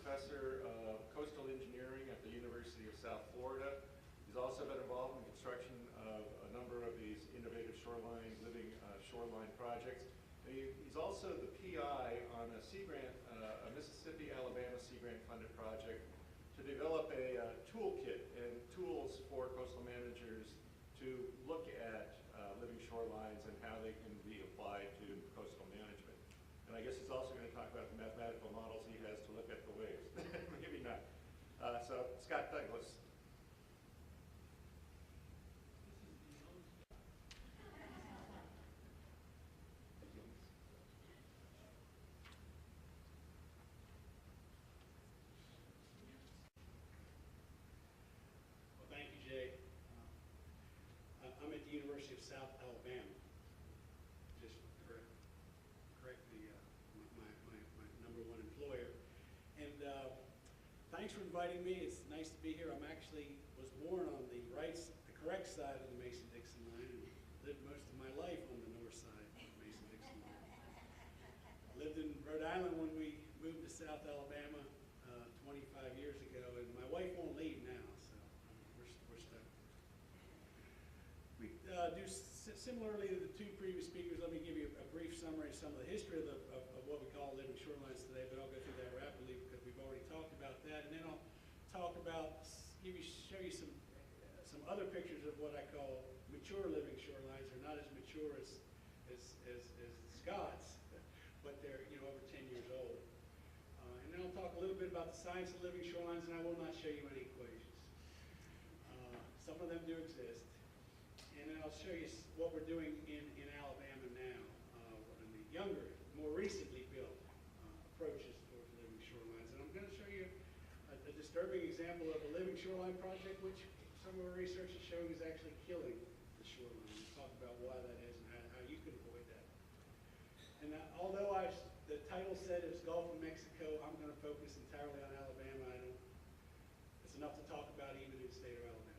professor of coastal engineering at the University of South Florida. He's also been involved in construction of a number of these innovative shoreline, living shoreline projects. And he's also the PI on a Sea Grant, a Mississippi, Alabama Sea Grant funded project to develop a toolkit and tools for coastal managers to look at living shorelines and how they can be applied to coastal management. And I guess he's also going to talk about the mathematical models he has to look at the waves. Maybe not. So, Scott Douglas. Well, thank you, Jay. I'm at the University of South Alabama. Just correct my number one employer. And thanks for inviting me. It's nice to be here. I'm actually was born on the correct side of the Mason-Dixon line and lived most of my life on the north side of the Mason-Dixon line. I lived in Rhode Island when we moved to South Alabama 25 years ago, and my wife won't leave now, so we're stuck. We do similarly to the two previous speakers. Let me give you a brief summary of some of the history of what we call living shorelines today, but I'll go through that rapidly because we've already talked about that, and then I'll talk about, show you some other pictures of what I call mature living shorelines. They're not as mature as Scott's, but they're over 10 years old. And then I'll talk a little bit about the science of living shorelines, and I will not show you any equations. Some of them do exist. And then I'll show you what we're doing in Alabama now, in the younger, more recently built approaches towards living shorelines. And I'm going to show you a disturbing example of a living shoreline project, which some of our research is showing is actually killing the shoreline. We'll talk about why that is and how you can avoid that. And although the title said it's Gulf of Mexico, I'm going to focus entirely on Alabama. It's enough to talk about even in the state of Alabama.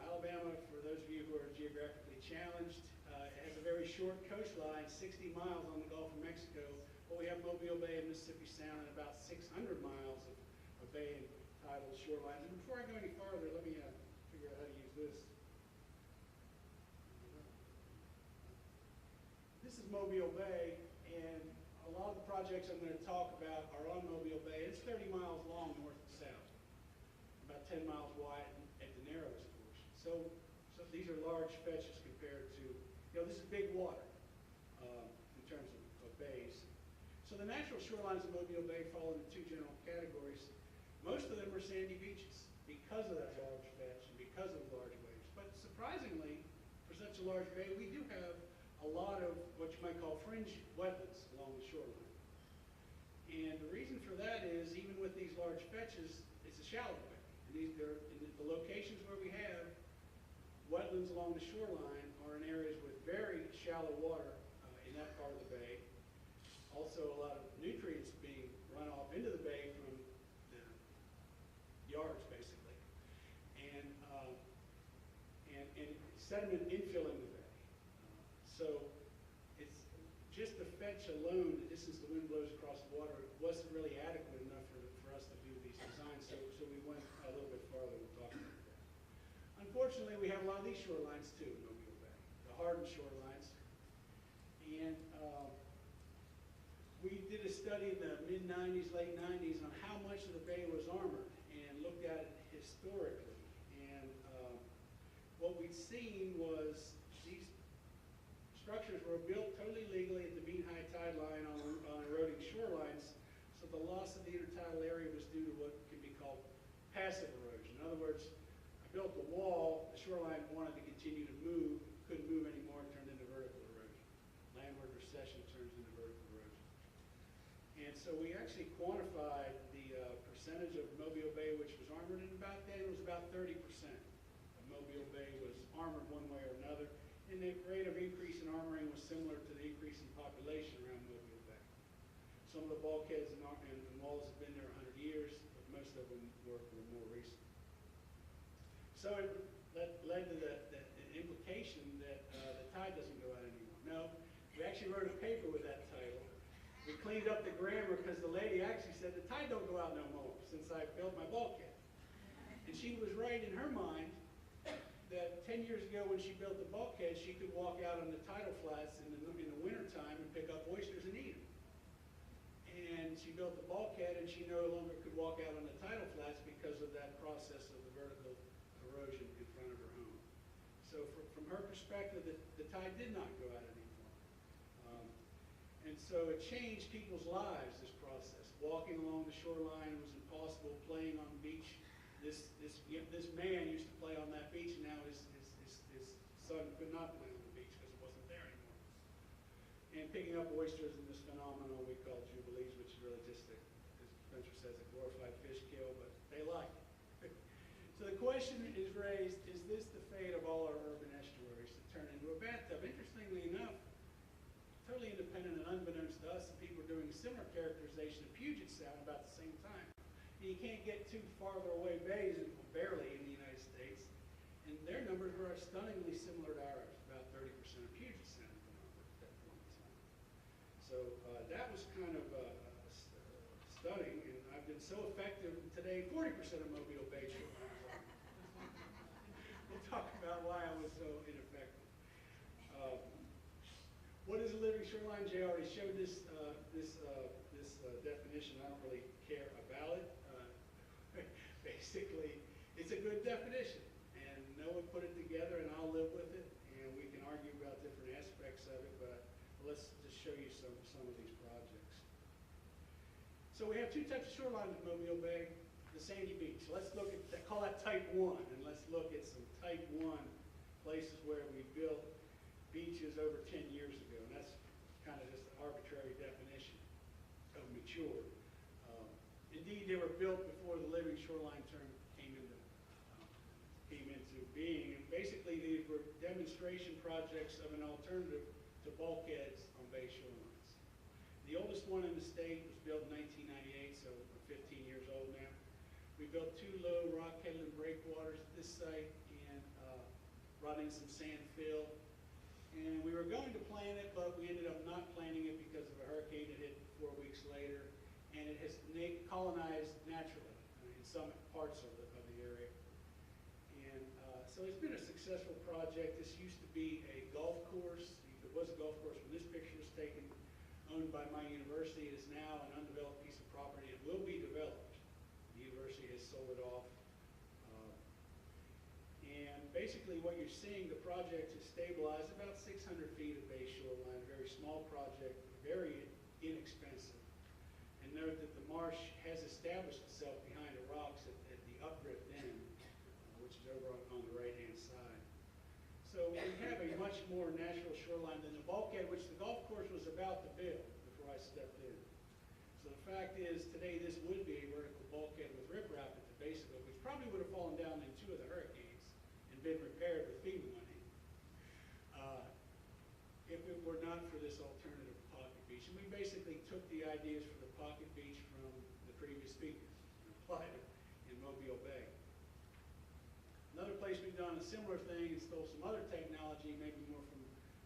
Alabama, for those of you who are geographically challenged, has a very short coastline, 60 miles on the Gulf of Mexico. But we have Mobile Bay and Mississippi Sound and about 600 miles of bay and tidal shorelines. And before I go any farther, let me figure out how to use this. This is Mobile Bay, and a lot of the projects I'm going to talk about are on Mobile Bay. It's 30 miles long north and south, about 10 miles wide at the narrowest portion. So these are large fetches compared to, this is big water in terms of bays. So the natural shorelines of Mobile Bay fall into two general categories. Most of them are sandy beaches because of that large fetch and because of the large waves. But surprisingly, for such a large bay, we do have a lot of what you might call fringe wetlands along the shoreline. And the reason for that is, even with these large fetches, it's a shallow bay. And the locations where we have wetlands along the shoreline are in areas with very shallow water in that part of the bay. Also, a lot of nutrients being run off into the bay from the yards, basically, and sediment infilling the bay. So it's just the fetch alone, the distance the wind blows across the water, wasn't really adequate enough for us to do these designs. So we went a little bit farther. We'll talk about that. Unfortunately, we have a lot of these shorelines too in Mobile Bay, the hardened shorelines. And we did a study in the mid-90s, late 90s on how much of the bay was armored and looked at it historically. And what we'd seen was these structures were built totally legally at the mean high tide line on eroding shorelines, so the loss of the intertidal area was due to what can be called passive erosion. In other words, I built a wall, the shoreline wanted to continue to move, couldn't move anymore, it turned into vertical erosion. Landward recession turns into vertical erosion. And so we actually quantified the percentage of Mobile Bay which was armored, and about then it was about 30% of Mobile Bay was armored one way or another. And the rate of increase in armoring was similar to the increase in population around Mobile Bay. Some of the bulkheads and walls have been there 100 years, but most of them were more recent. So that led to the implication that the tide doesn't go out anymore. No, we actually wrote a paper with that title. We cleaned cleaned up the grammar because the lady actually said the tide don't go out no more since I built my bulkhead. And she was right in her mind that 10 years ago when she built the bulkhead, she could walk out on the tidal flats in the wintertime and pick up oysters and eat them. And she built the bulkhead and she no longer could walk out on the tidal flats because of that process of the vertical erosion in front of her home. So from her perspective, the tide did not go out anymore. And so it changed people's lives, this process. Walking along the shoreline was impossible, playing on the beach. This man used to play on that beach, and now his son could not play on the beach because it wasn't there anymore. And picking up oysters in this phenomenon we call jubilees, which is really just, as Spencer says, a glorified fish kill, but they like it. So the question is raised, is this the fate of all our urban estuaries to turn into a bathtub? Interestingly enough, totally independent and unbeknownst to us, the people are doing a similar characterization of Puget Sound about the same time. And you can't get too farther away bays, barely, in the United States, and their numbers were stunningly similar to ours, about 30% of Puget Sound at that point in time. So that was kind of stunning, and I've been so effective today, 40% of Mobile Bay shorelines are. We'll talk about why I was so ineffective. What is a living shoreline? Jay already showed this definition. I don't really care about it. Basically, it's a good definition, and no one put it together, and I'll live with it, and we can argue about different aspects of it, but let's just show you some of these projects. So we have two types of shorelines in Mobile Bay, the sandy beach. Let's look at, call that type 1, and let's look at some type 1 places where we built beaches over 10 years ago, and that's kind of just an arbitrary definition of mature. Indeed, they were built before the living shoreline term came into being, and basically these were demonstration projects of an alternative to bulkheads on bay shorelines. The oldest one in the state was built in 1998, so we're 15 years old now. We built 2 low rock headland breakwaters at this site and brought in some sand fill. And we were going to plant it, but we ended up not planting it because of a hurricane that hit 4 weeks later. And it has colonized naturally in some parts of the area. And so it's been a successful project. This used to be a golf course. It was a golf course when this picture was taken, owned by my university. It is now an undeveloped piece of property. It will be developed. The university has sold it off. And basically what you're seeing, the project is stabilized about 600 feet of bay shoreline, a very small project, very inexpensive. And note that the marsh has established itself behind the rocks at the updrift end, which is over on the right-hand side. So we have a much more natural shoreline than the bulkhead, which the golf course was about to build before I stepped in. So the fact is, today this would be a vertical bulkhead with riprap at the base of it, which probably would have fallen down in 2 of the hurricanes and been repaired with FEMA money if it were not for this alternative pocket beach. And we basically took the ideas for the pocket beach from the previous speakers and applied it in Mobile Bay. Another place we've done a similar thing and stole some other technology, maybe more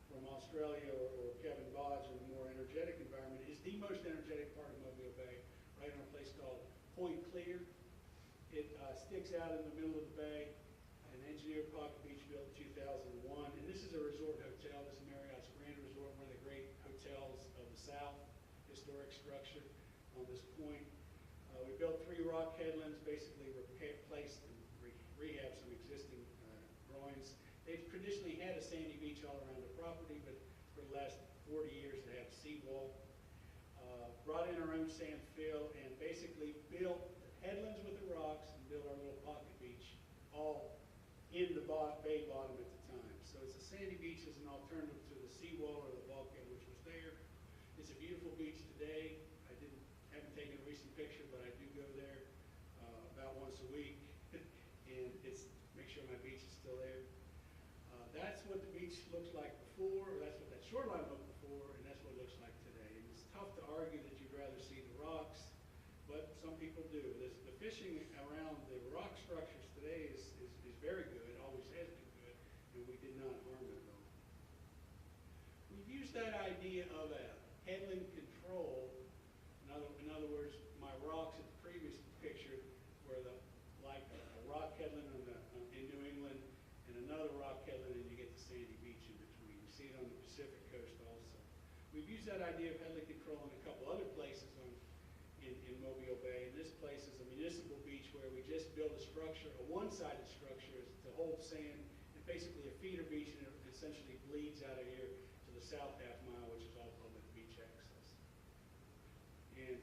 from Australia or Kevin Bodge in a more energetic environment, is the most energetic part of Mobile Bay, right on a place called Point Clear. It sticks out in the middle of the bay, an engineered pocket beach built in 2001, and this is a resort hotel. This is Marriott's Grand Resort, one of the great hotels of the South, historic structure on this point. We built 3 rock headlands, basically replaced and rehabbed some existing groins. They've traditionally had a sandy beach all around the property, but for the last 40 years they have seawall. Brought in our own sand fill and basically built headlands with the rocks and built our little pocket beach all in the bay bottom at the time. So it's a sandy beach as an alternative to the seawall or the bulkhead which was there. It's a beautiful beach today. I haven't taken a recent picture, but I do go there about once a week and make sure my beach is still there. That's what the beach looks like before, or that's what that shoreline looked before, and that's what it looks like today. And it's tough to argue that you'd rather see the rocks, but some people do. The fishing around the rock structures today is very good, always has been good, and we did not harm it at all. We've used that idea of a headland control We've used that idea of headland control in a couple other places in Mobile Bay. And this place is a municipal beach where we just build a structure, a one-sided structure to hold sand, and basically a feeder beach, and it essentially bleeds out of here to the south half mile, which is all public beach access. And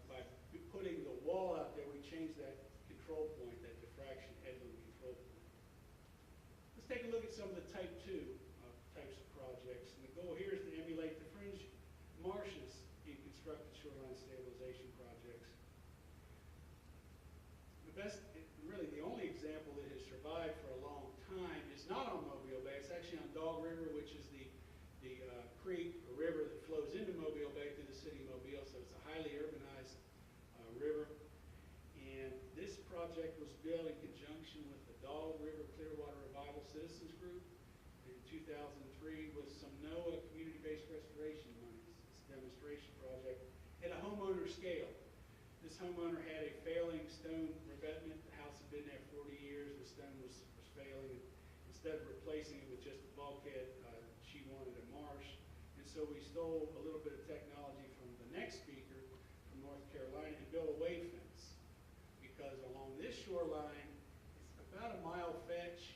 by putting the wall out there, we changed that control point, that diffraction headland control point. Let's take a look at some of the type 2 types of projects. And the goal here is to emulate the fringe marshes in constructed shoreline stabilization projects. The best, really the only example that has survived for a long time is not on Mobile Bay. It's actually on Dog River, which is the creek or river that flows into Mobile Bay through the city of Mobile. So it's a highly urbanized river. And this project was built in conjunction with the Dog River Clearwater Revival Citizens Group in 2003 with some NOAA community-based restoration monies. It's a demonstration project at a homeowner scale. This homeowner had a failing stone revetment. The house had been there 40 years. The stone was failing. Instead of replacing it with just a bulkhead, she wanted a marsh. And so we stole a little bit of technology from the next speaker from North Carolina and built a wave fence. Because along this shoreline, it's about a mile fetch,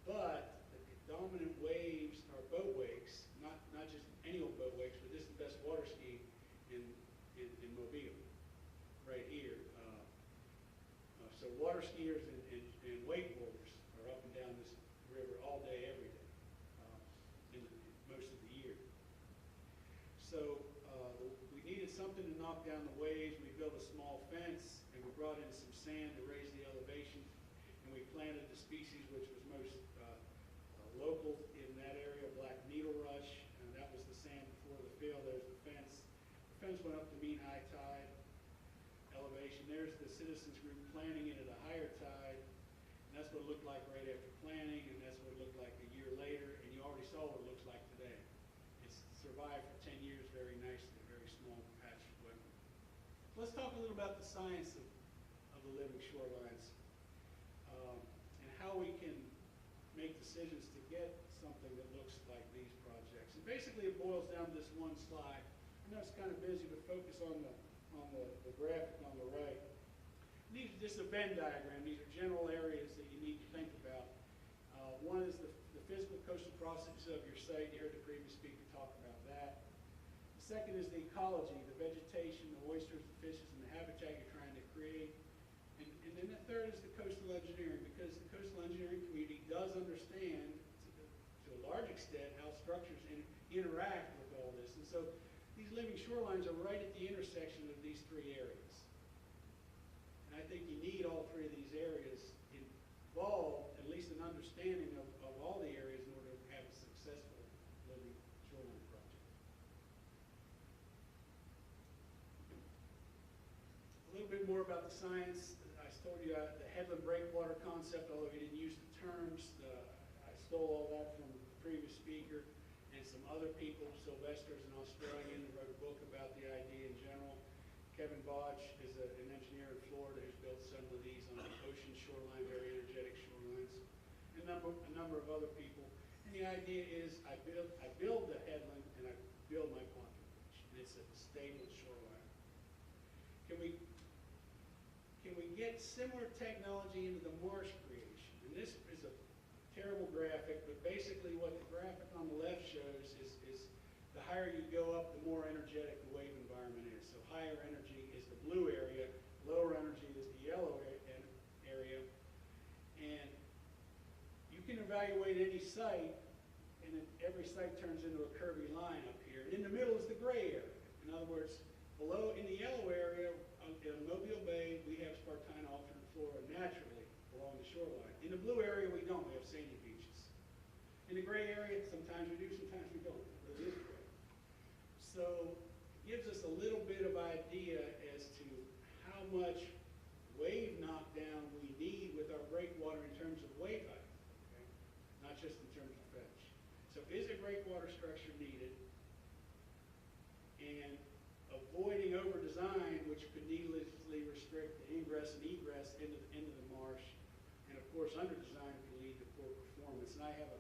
but the dominant waves are boat wakes, not just any old boat wakes, but this is the best water ski in Mobile, right here. So water skiers and wakeboarders are up and down this river all day, every day, most of the year. So we needed something to knock down the waves. We built a small fence, and we brought in some sand to raise the elevation, and we planted the species which was most local in that area, black needle rush, and that was the sand before the fill. There's the fence. The fence went up to mean high tide elevation. There's the citizens group planting it at a higher tide, and that's what it looked like right after planting, and that's what it looked like a year later, and you already saw what it looks like today. It's survived for 10 years very nicely, a very small patch of wetland. Let's talk a little about the science of the living shorelines and how we can make decisions to get something that looks like these projects. And basically it boils down to this one slide. I know it's kind of busy, but focus on the graphic on the right. These are just a Venn diagram. These are general areas that you need to think about. One is the physical coastal processes of your site. You heard the previous speaker talk about that. The second is the ecology, the vegetation, the oysters, the fishes, and the habitat you're trying to create. And then the third is the coastal engineering, because the coastal engineering community does understand, to a large extent, how structures interact with all this. And so these living shorelines are right at the intersection of these three areas. And I think you need all three of these areas involved, at least an understanding of all the areas in order to have a successful living shoreline project. A little bit more about the science. I told you the headland breakwater concept, although he didn't use the terms. I stole all that from the previous speaker and some other people. Sylvester's an Australian who wrote a book about the idea in general. Kevin Bodge is an engineer in Florida who's built some of these on the ocean shoreline, very energetic shorelines. And a number of other people. And the idea is I build the headland and I build my pontoon beach. And it's a stable shoreline. Can we get similar technology into the marsh creation? And this is a terrible graphic, but basically what the graphic on the left shows is the higher you go up, the more energetic the wave environment is. So higher energy is the blue area, lower energy is the yellow area. And you can evaluate any site, and then every site turns into a curvy line up here. And in the middle is the gray area. In other words, below in the yellow area, in Mobile Bay, we have spartina alternate flora naturally along the shoreline. In the blue area, we don't. We have sandy beaches. In the gray area, sometimes we do, sometimes we don't. But it is gray. So it gives us a little bit of idea as to how much wave knockdown we need with our breakwater in terms of wave height, okay? Not just in terms of fetch. So is a breakwater structure needed? And avoiding over-design, which could needlessly restrict the ingress and egress into the marsh. And of course, under-design can lead to poor performance. And I have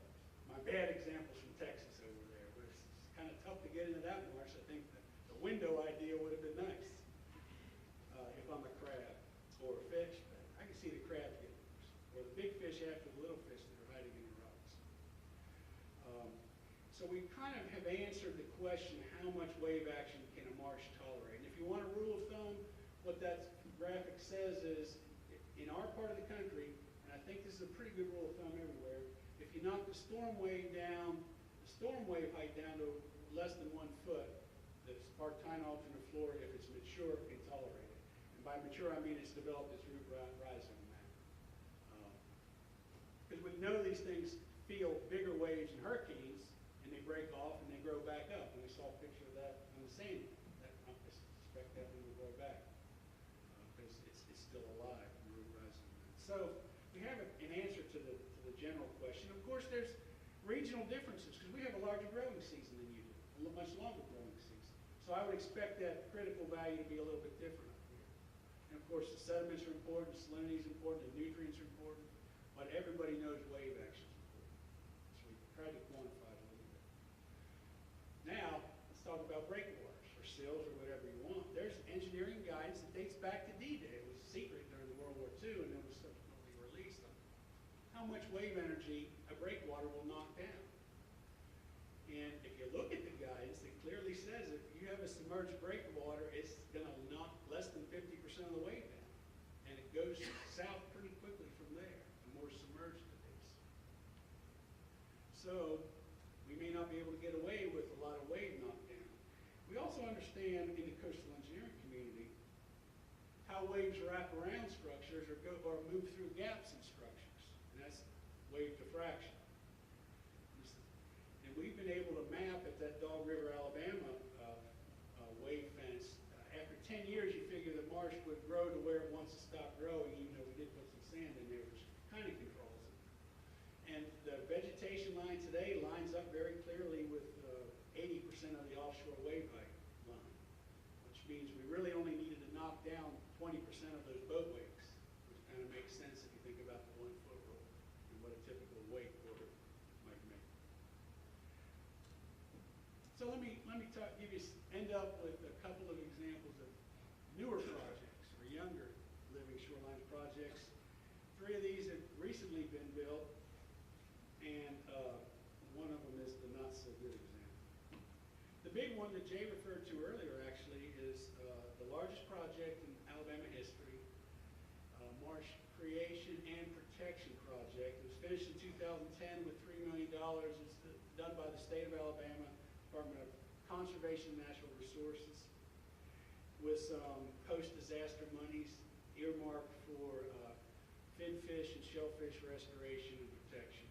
my bad examples from Texas over there, where it's kind of tough to get get into that marsh, I think the window idea would have been nice. If I'm a crab or a fish, but I can see the crabs getting worse. Or the big fish after the little fish that are hiding in the rocks. So we kind of have answered the question, how much wave action can a marsh tolerate? And if you want a rule of thumb, what that graphic says is, in our part of the country, and I think this is a pretty good rule of thumb everywhere, if you knock the storm wave height down to less than 1 foot, the Spartina alterniflora, if it's mature, can tolerate it. And by mature, I mean it's developed its root rhizome now. Because we know these things feel bigger waves in hurricanes, and they break off and they grow back up. And we saw a picture of that on the Sandy. I suspect that one will grow back because it's still alive, the root rhizome. So we have an answer to the general question. Of course, there's regional differences because we have a larger growing season than you do, a much longer growing season. So I would expect that critical value to be a little bit different up here. And of course, the sediments are important, the salinity is important, the nutrients are important, but everybody knows wave action is important. So we tried to quantify it a little bit. Now, let's talk about breakwaters or sills or whatever you want. There's engineering guidance that dates back to D-Day. It was secret during the World War II and then was subsequently released on how much wave energy a breakwater will knock down. And if you look at the guidance, it clearly says if you have a submerged breakwater, it's going to knock less than 50% of the way down. And it goes south pretty quickly from there, the more submerged it is. So we may not be able to get away with a lot of wave knockdown. We also understand in the coastal engineering community how waves wrap around structures or move through gaps in structures. And that's wave diffraction. And we've been able to map at that Dog River, Alabama wave fence. After 10 years, you figure the marsh would grow to where it wants to stop growing, even though we did put some sand in there, which kind of controls it. And the vegetation line today lines up very clearly with 80% of the offshore wave height line, which means we really only needed to knock down 20% of those boat wakes, which kind of makes sense if you think about the 1 foot rule and what a typical wake order might make. So let me end up with a couple of examples of newer projects or younger living shorelines projects. 3 of these have recently been built, and one of them is the not so good example. The big one that Jay referred to earlier actually is the largest project in Alabama history, marsh creation and protection project. It was finished in 2010 with $3 million. It's done by the state of Alabama, Department of Conservation and Natural Resources, with some post-disaster monies earmarked for finfish and shellfish restoration and protection.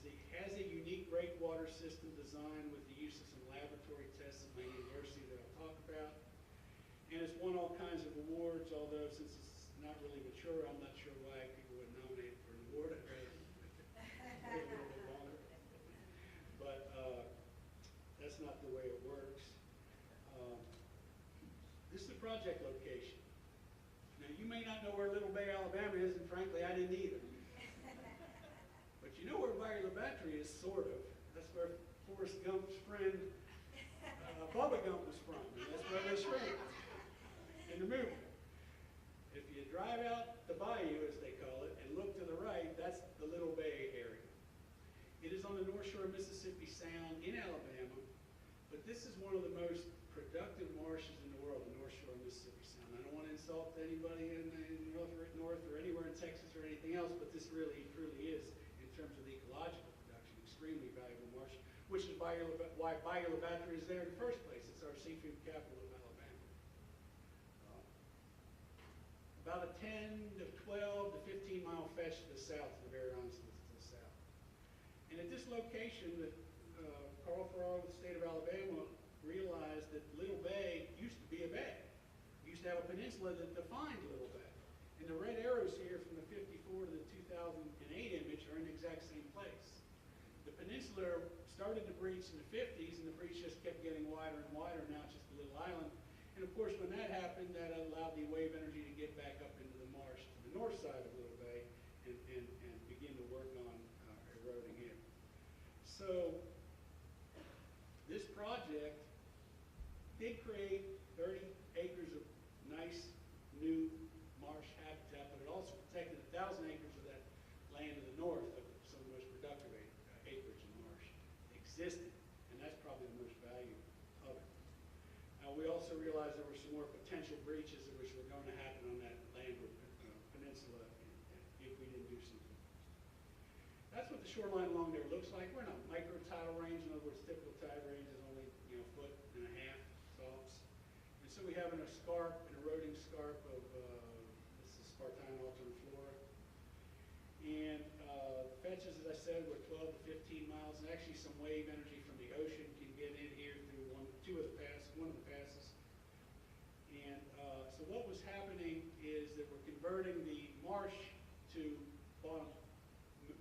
It has a unique breakwater system design with the use of some laboratory tests at my university that I'll talk about. And it's won all kinds of awards, although since it's not really mature, I'm not sure why people would nominate it for an award. I'd rather wait a little bit longer. But that's not the way it works. This is the project location. Now, you may not know where Little Bay, Alabama is, and frankly, I didn't either. But you know where Bayou La Batterie is, sort of. That's where Forrest Gump's friend, Bubba Gump was from. And that's where they swam in the movie. If you drive out the bayou, as they call it, and look to the right, that's the Little Bay area. It is on the North Shore of Mississippi Sound in Alabama, but this is one of the most productive marshes in the world, the North Shore of Mississippi Sound. I don't want to insult anybody in North or anywhere in Texas or anything else, but this really, truly is, in terms of the ecological production, extremely valuable marsh, which is why Bayou La Batterie is there in the first place. It's our seafood capital of Alabama. About a 10 to 12 to 15 mile fetch to the south, to the very honest to the south. And at this location, Carl Farrar with the state of Alabama realized that Little Bay used to be a bay. We used to have a peninsula that defined Little Bay. And the red arrows here from the 54 to the 2008 image are in the exact same place. The peninsula started to breach in the 50s, and the breach just kept getting wider and wider. Now it's just a little island. And of course, when that happened, that allowed the wave energy to get back up into the marsh to the north side of Little Bay and begin to work on eroding it. So did create 30 acres of nice new marsh habitat, but it also protected 1,000 acres of that land to the north of some of the most productive acreage in marsh existed, and that's probably the most value of it. We also realized there were some more potential breaches which were going to happen on that landward peninsula if we didn't do something. That's what the shoreline along there looks like. We're in a micro tidal range. In other words, typical tide range is only a foot and a half tops. And so we have an eroding scarp of this is Spartina alternate flora. And fetches, as I said, were 12 to 15 miles, and actually some wave energy from the ocean can get in here through one of the passes. And so what was happening is that we're converting the marsh to bottom,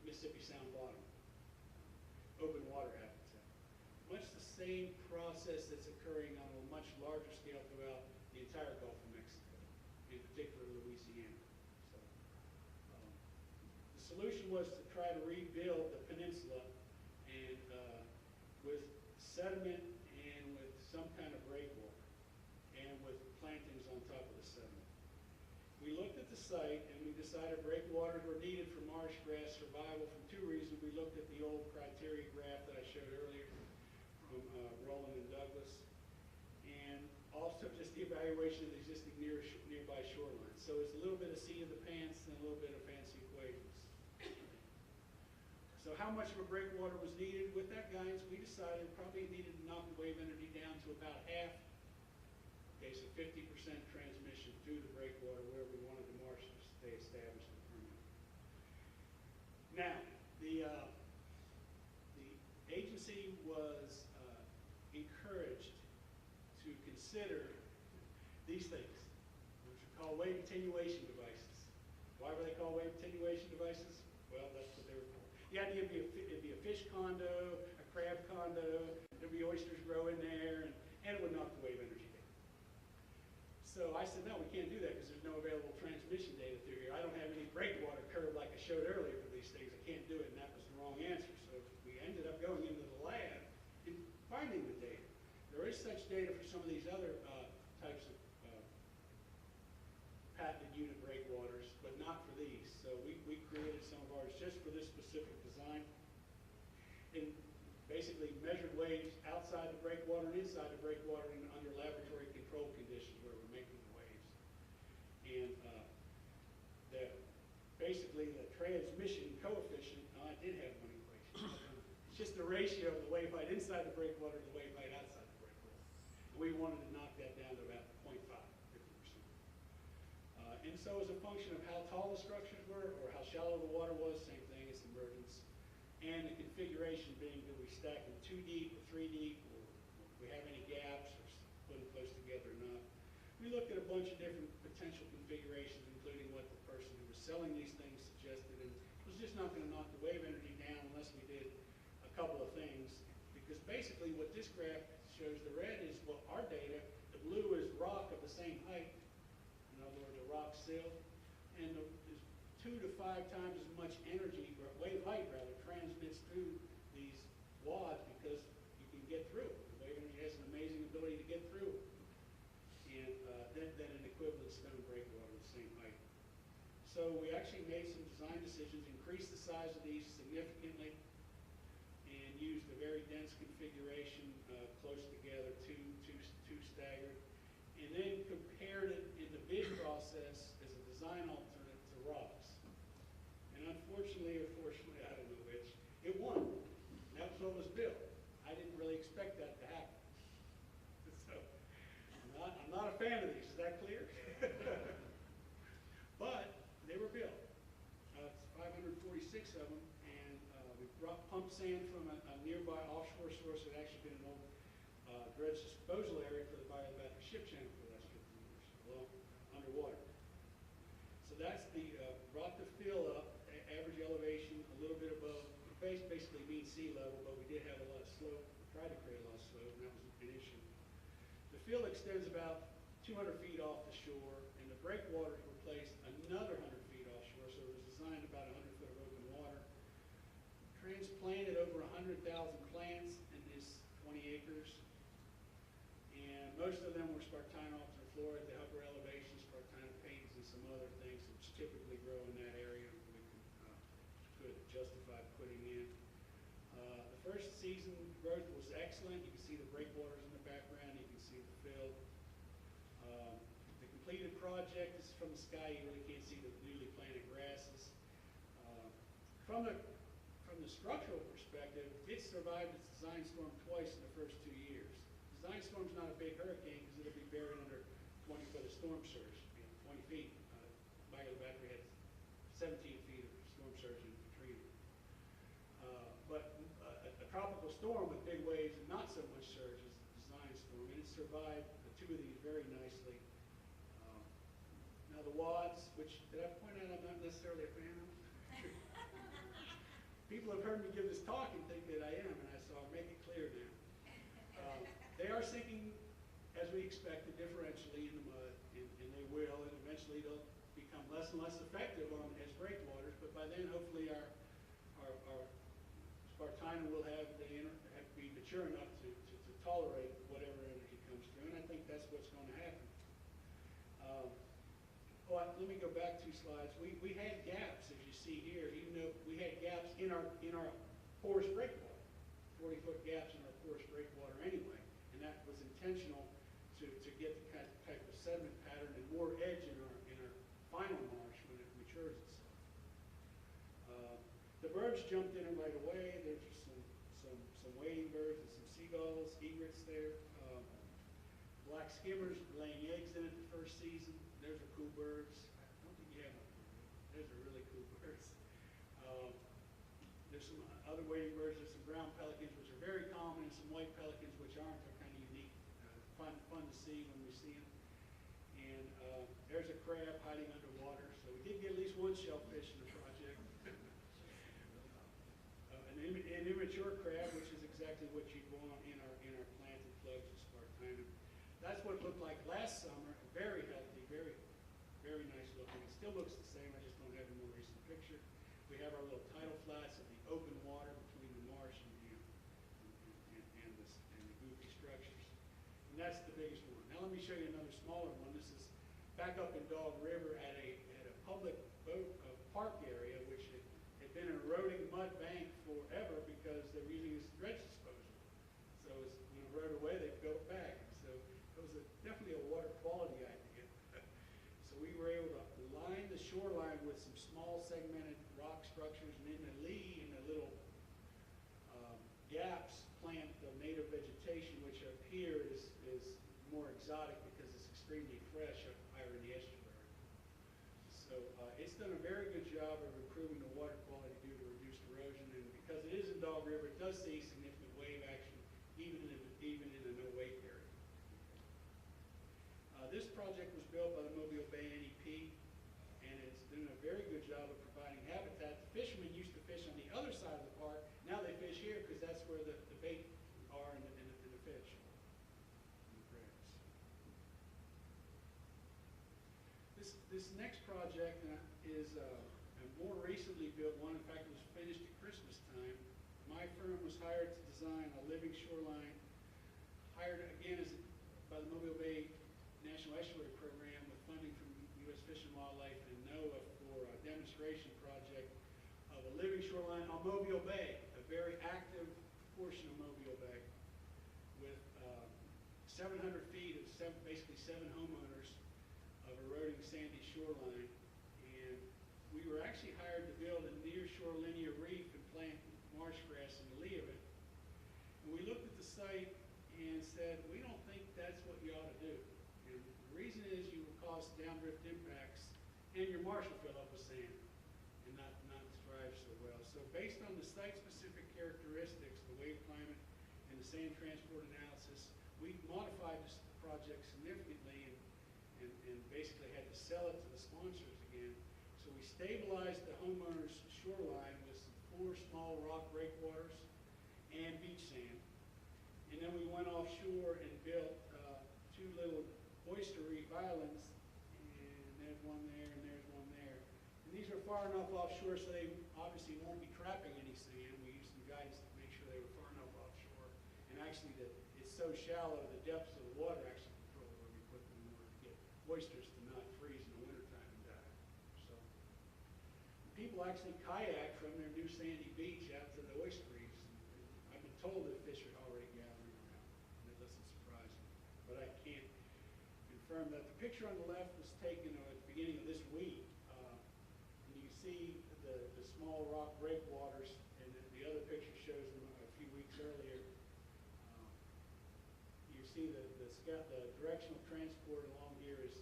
Mississippi Sound bottom, open water habitat. Much the same process that's occurring on a much larger scale throughout the entire Gulf of Mexico, in particular Louisiana. So, the solution was to try to rebuild the peninsula and with sediment and with some kind of breakwater and with plantings on top of the sediment. We looked at the site and we decided breakwaters were needed for marsh grass survival for two reasons. We looked at the old criteria graph that I showed earlier from Rowland and Douglas, and also just the evaluation of the existing nearby shoreline. So it's a little bit of seat of the pants and a little bit of fancy equations. So how much of a breakwater was needed? With that guidance, we decided probably needed to knock the wave energy down to about half. Okay, so 50% transmission through the breakwater where we wanted the marsh to stay established and permanent. Now, the agency was encouraged to consider these things, which are called wave attenuation devices. Why were they called wave attenuation devices? Well, that's what they were called. The idea would be it'd be a fish condo, a crab condo, there'd be oysters grow in there, and it would knock the wave energy down. So I said, no, we can't do that because there's no available transmission data through here. I don't have any breakwater curve like I showed earlier for these things. I can't do it, and that was the wrong answer. So we ended up going into the lab and finding the data. There is such data for some of these other types of patented unit breakwaters, but not for these. So we created some of ours just for this specific design, and basically measured waves outside the breakwater and inside the breakwater and under laboratory control conditions where we're making the waves. And basically the transmission coefficient, I did have one equation. It's just the ratio of the wave height inside the breakwater to the wave height outside the breakwater. And we wanted to knock that down to about 0.5, 50%. And so as a function of how tall the structures were or how shallow the water was, same thing, it's emergence. And the configuration being, do we stack them 2 deep or 3 deep, or do we have any gaps, or put them close together or not. We looked at a bunch of different potential configurations, including what the person who was selling these things suggested, and it was just not going to knock the wave energy down unless we did a couple of things. Because basically what this graph shows, the red is what our data, the blue is rock of the same height, in other words, a rock sill, and there's 2 to 5 times as much energy, or wave height rather, transmits through these wads because you can get through it. The wave energy has an amazing ability to get through it. And then an equivalent stone breakwater of the same height. So we actually made some design decisions, increased the size of these significantly, and used a very dense configuration, close together, two staggered, and then compared it in the bid process as a design alternate to rocks. And unfortunately, or fortunately, I don't know which, it won. That was what was built. I didn't really expect that to happen. So I'm not a fan of these, is that clear? But they were built. It's 546 of them, and we pumped sand from a nearby offshore source that had actually been an old dredge disposal area for the Biobattery ship channel for the last 50 years, well, underwater. So that's brought the fill up, average elevation a little bit above, basically mean sea level, but we did have a lot of slope. We tried to create a lot of slope, and that was an issue. The fill extends about 200 feet off the shore, and the breakwaters were placed another 100 feet offshore, so it was designed about 100 foot of open water. Transplanted over 100,000 plants in this 20 acres, and Most of them were Spartina to Florida, the upper elevations, Spartina paintings, and some other things which typically grow in that area we could justify putting in. The first season growth was excellent. You can see the breakwaters in the background. You can see the fill. The completed project is from the sky. You really can't see the newly planted grasses. From the structural perspective, it survived its design storm twice in the first 2 years. Design storm's not a big hurricane because it'll be buried under 20 foot of storm surge, 20 feet. Michael Battery had 17 feet of storm surge in Katrina. But a tropical storm with big waves and not so much surge is a design storm, and it survived the 2 of these very nicely. Now the wads, which did I point out I'm not necessarily a fan of? People have heard me give this talk and think that I am, and so I'll make it clear now. They are sinking, as we expected, differentially in the mud, and they will, and eventually they'll become less and less effective as breakwaters, but by then hopefully our Spartina will be mature enough to tolerate whatever energy comes through, and I think that's what's going to happen. Let me go back 2 slides. We had gaps, as you see here, even though we had gaps in our porous breakwater, 40-foot gaps in our porous breakwater anyway, and that was intentional to get the type of sediment pattern and more edge in our final marsh when it matures itself. The birds jumped in it right away. There's just some wading birds and some seagulls, egrets there. Black skimmers laying eggs in it the first season. There's a cool birds. I don't think you have one. Those are really cool birds. There's some other wading birds. There's some brown pelicans, which are very common, and some white pelicans, which aren't. They're kind of unique. Fun to see when we see them. And there's a crab hiding underwater. So we did get at least 1 shellfish in the project. An immature crab, which is exactly what you'd want in our planted plugs of Spartina. That's what it looked like last summer. Very healthy, very, very nice looking. It still looks the same. I just don't have a more recent picture. We have our little tidal flats of the open water between the marsh and the goofy structures. And that's the biggest one. Now let me show you another smaller one. This is back up in Dog River at a public park area, which had been an eroding mud bank forever because they were using it as dredge disposal. So when it eroded away, they built it back. So it was definitely a water quality idea. So we were able to line the shoreline with some small segmented rock structures, and in the lee, in the little gaps, plant the native vegetation, which up here is more exotic because it's extremely fresh up higher in the estuary. So it's done a very good job of improving the water quality due to reduced erosion, and because it is in Dog River, it does see significant wave action even in a no-wake area. This project was built by the Mobile Bay NEP, and it's done a very good job of providing habitat. The fishermen used to fish on the other side of the park. Now they fish here because that's where the bait are and the fish. And the crabs. This next project is a more recently built one. In fact, it was finished at Christmas time. My firm was hired to design a living shoreline, hired again by the Mobile Bay National Estuary Program with funding from U.S. Fish and Wildlife and NOAA for a demonstration project of a living shoreline on Mobile Bay, a very active portion of Mobile Bay, with 700 feet of basically 7 homeowners of eroding sandy shoreline. And we were actually hired to build a near-shore linear reef and plant marsh grass in the lee of it. And we looked at the site and said, we don't think that's what you ought to do. And the reason is you will cause downdrift impacts, and your marsh will fill up with sand and not thrive so well. So based on the site-specific characteristics, the wave climate, and the sand transport analysis, we modified this project significantly and basically had to sell it to the sponsors again. So we stabilized the homeowner's shoreline with some 4 small rock breakwaters and beach sand. And then we went offshore and built 2 little oyster reef islands, and there's one there and there's one there. And these are far enough offshore so they obviously won't be trapping any sand. We used some guidance to make sure they were far enough offshore. And actually, it's so shallow, the depths of the water actually actually kayak from their new sandy beach out to the oyster reefs. And I've been told that fish are already gathering around. And that doesn't surprise me. But I can't confirm that. The picture on the left was taken at the beginning of this week. And you can see the small rock breakwaters, and the other picture shows them a few weeks earlier. You see the directional transport along here is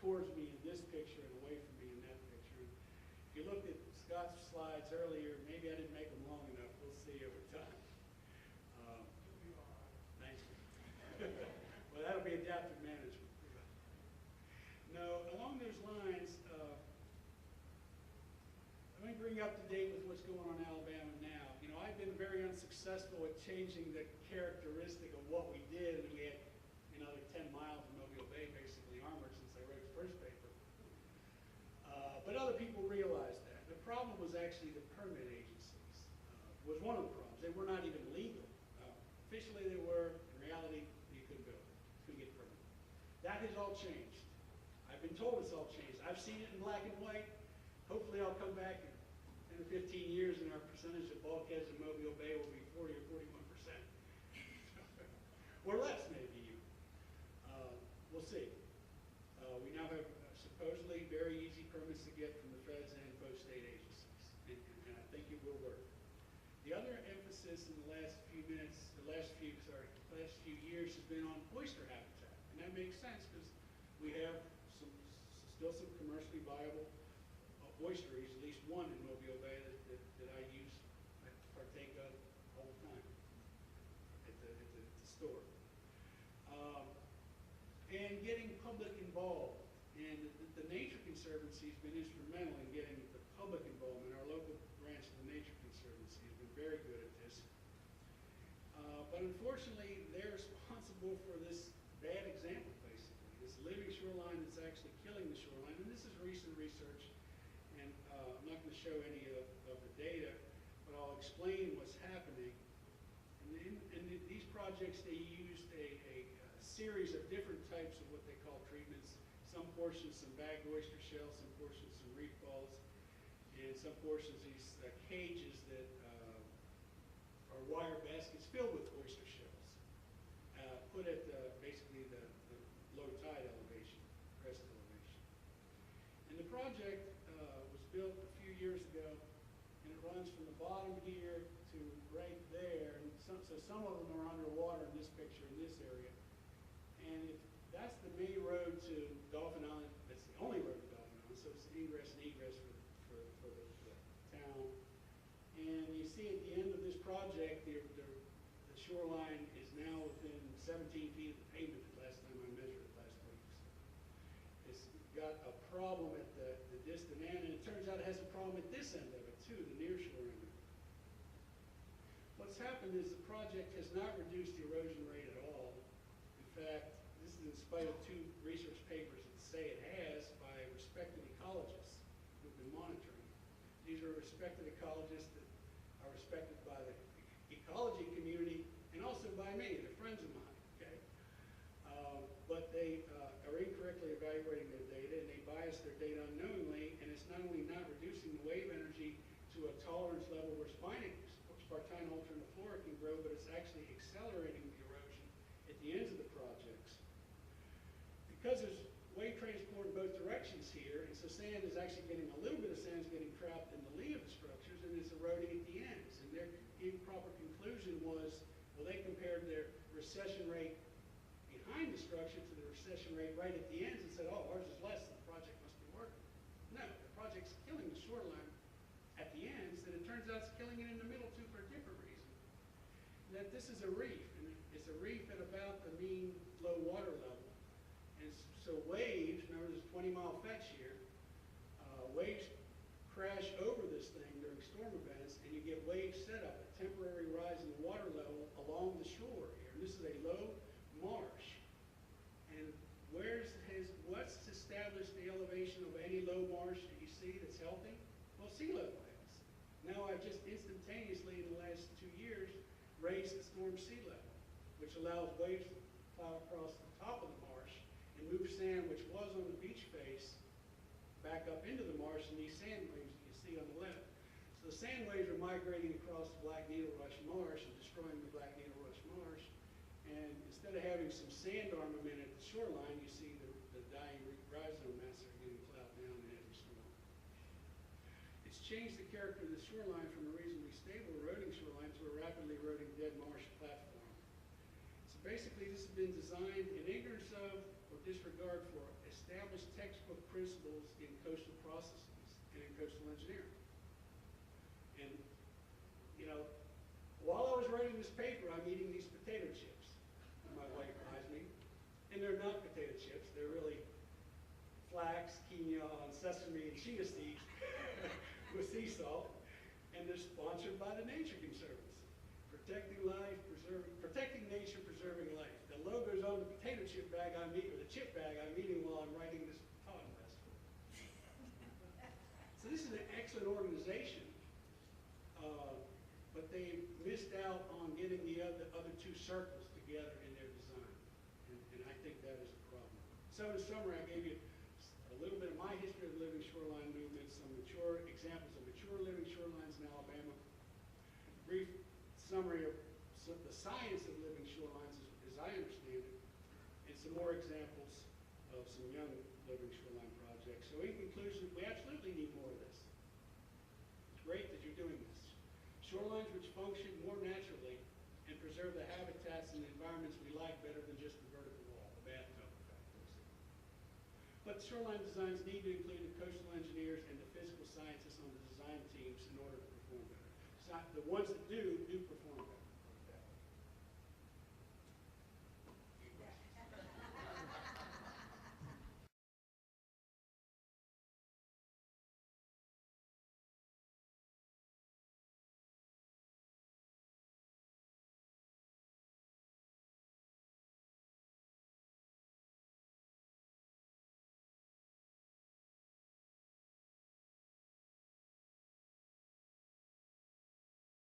towards me in this picture and away from me in that picture. If you looked at Scott's slides earlier, maybe I didn't make them long enough. We'll see over time. Thank you. Well, that'll be adaptive management. No, along those lines, let me bring you up to date with what's going on in Alabama now. You know, I've been very unsuccessful at changing the characteristic of what we did, and we had another 10 miles of Mobile Bay basically armored since I wrote the first paper. But other people realized that. The problem was actually the permit agencies was one of the problems. They were not even legal. Officially they were. In reality, you couldn't build it. Couldn't get a permit. That has all changed. I've been told it's all changed. I've seen it in black and white. Hopefully I'll come back in 10 or 15 years and our percentage of bulkheads in Mobile Bay will be 40 or 41%. Or less, maybe even. We'll see. We now have supposedly very easy permits to get from the feds and both state agencies, and I think it will work. The other emphasis in the last few years has been on oyster habitat, and that makes sense because we have still some commercially viable oysteries, at least one in Mobile Bay that I partake of all the time at the store. And getting public involved. And the Nature Conservancy has been instrumental in getting the public involvement. Our local branch of the Nature Conservancy has been very good at this. But unfortunately, they're responsible for this bad example, basically. This living shoreline that's actually killing the shoreline. And this is recent research. And I'm not going to show any of the data, but I'll explain what's happening. And in these projects, they used a series of different types of what they call treatments. Some portions, some bagged oyster shells, some portions, some reef balls, and some portions, these cages that are wire baskets filled with oyster shells, put at basically the low tide elevation, crest elevation. And the project was built a few years ago, and it runs from the bottom here to right there. And so some of them are underwater in this picture in this area. And that's the main road to Dolphin Island. That's the only road to Dolphin Island, so it's the ingress and egress for the town. And you see at the end of this project, the shoreline is now within 17 feet of the pavement the last time I measured it last week. So it's got a problem at the distant end, and it turns out it has a problem at this end of it too, the near shore end of it. What's happened is the project has not reduced the erosion rate at all. In fact, this is in spite of two research papers that say it has by respected ecologists who've been monitoring. These are respected ecologists that are respected by the ecology community and also by me. They're friends of mine, okay? But they are incorrectly evaluating their data, and they bias their data unknowingly, and it's not only not reducing the wave energy to a tolerance level where spartina alterniflora can grow, but it's actually accelerating the erosion at the ends of the projects. Because there's wave transport in both directions here, and so sand is actually getting, a little bit of sand is getting trapped in the lee of the structures, and it's eroding at the ends. And their improper conclusion was, well, they compared their recession rate behind the structure to the recession rate right at the ends and said, oh, ours is less, so the project must be working. No, the project's killing the shoreline at the ends, and it turns out it's killing it in the middle too for a different reason. That this is a reef, and it's a reef at about the mean low water level. And so waves, remember there's a 20-mile fetch here, waves crash over this thing during storm events, and you get wave setup, a temporary rise in the water level along the shore here. And this is a low marsh. And what's established the elevation of any low marsh that you see that's healthy? Well, sea level has. Now I've just instantaneously in the last 2 years raised the storm sea level, which allows waves to plow across the top of the marsh and move sand which was on the beach face back up into the marsh, and these sand waves that you see see on the left. So the sand waves are migrating across the Black Needle Rush Marsh and destroying the Black Needle Rush Marsh. And instead of having some sand armament at the shoreline, you see the dying rhizome mass are getting plowed down in every storm. It's changed the character of the shoreline from a reasonably stable eroding shoreline to a rapidly eroding dead marsh platform. So basically this has been designed in ignorance of or disregard for established textbook principles in coastal processes and in coastal engineering. And, you know, while I was writing this paper, I'm eating these potato chips. My wife buys me. And they're not potato chips. They're really flax, quinoa, and sesame and chia seeds with sea salt. And they're sponsored by the Nature Conservancy. Protecting life, protecting nature, preserving life. The logo's on the potato chip bag I'm eating, or the chip bag I'm eating while I'm writing this talk festival. So this is an excellent organization. But they missed out on getting the other two circles together in their design. And I think that is a problem. So in summary, I gave you a little bit of my history of the living shoreline movement, some mature examples of mature living shorelines in Alabama, brief summary of the science of living shorelines as I understand it, and some more examples of some young living shoreline projects. So in conclusion, we absolutely need more of this. It's great that you're doing this. Shorelines which function more naturally and preserve the habitats and the environments we like better than just the vertical wall, the bathtub effect. But shoreline designs need to include the coastal engineers and the physical scientists on the design teams in order to perform better. So the ones that do perform better.